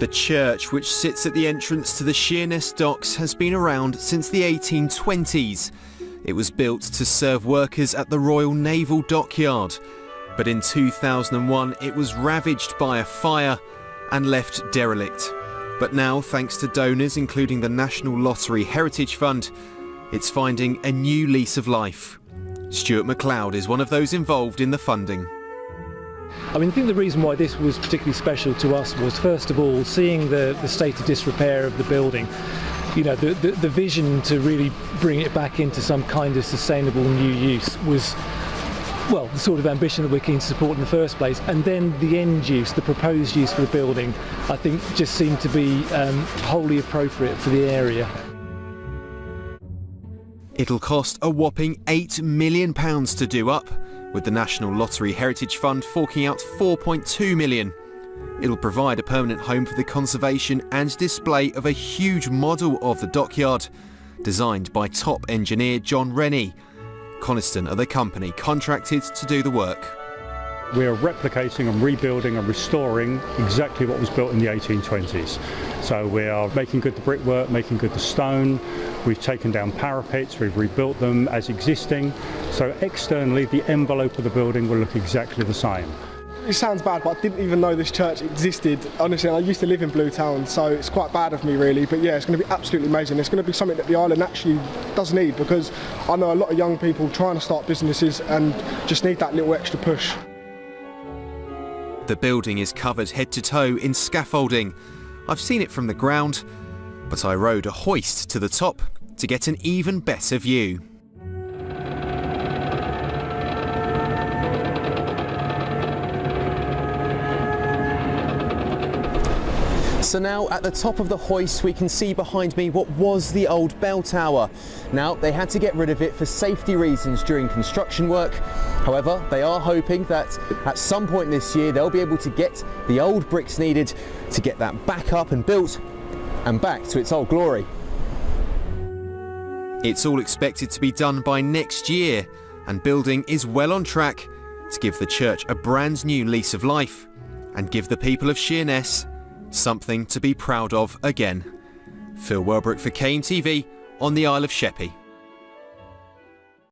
The church, which sits at the entrance to the Sheerness docks, has been around since the 1820s. It was built to serve workers at the Royal Naval Dockyard. But in 2001 it was ravaged by a fire and left derelict. But now, thanks to donors including the National Lottery Heritage Fund, it's finding a new lease of life. Stuart McLeod is one of those involved in the funding. I think the reason why this was particularly special to us was, first of all, seeing the state of disrepair of the building. You know, the vision to really bring it back into some kind of sustainable new use was, well, the sort of ambition that we're keen to support in the first place. And then the end use, the proposed use for the building, I think just seemed to be wholly appropriate for the area. It'll cost a whopping £8 million to do up, with the National Lottery Heritage Fund forking out £4.2 million. It'll provide a permanent home for the conservation and display of a huge model of the Dockyard, designed by top engineer John Rennie. Coniston are the company contracted to do the work. We're replicating and rebuilding and restoring exactly what was built in the 1820s. So we are making good the brickwork, making good the stone. We've taken down parapets, we've rebuilt them as existing. So externally, the envelope of the building will look exactly the same. It sounds bad, but I didn't even know this church existed. Honestly, I used to live in Blue Town, so it's quite bad of me really. But yeah, it's going to be absolutely amazing. It's going to be something that the island actually does need, because I know a lot of young people trying to start businesses and just need that little extra push. The building is covered head to toe in scaffolding. I've seen it from the ground, but I rode a hoist to the top to get an even better view. So now at the top of the hoist we can see behind me what was the old bell tower. Now they had to get rid of it for safety reasons during construction work. However, they are hoping that at some point this year they'll be able to get the old bricks needed to get that back up and built and back to its old glory. It's all expected to be done by next year, and building is well on track to give the church a brand new lease of life and give the people of Sheerness something to be proud of again. Phil Welbrook for KMTV on the Isle of Sheppey.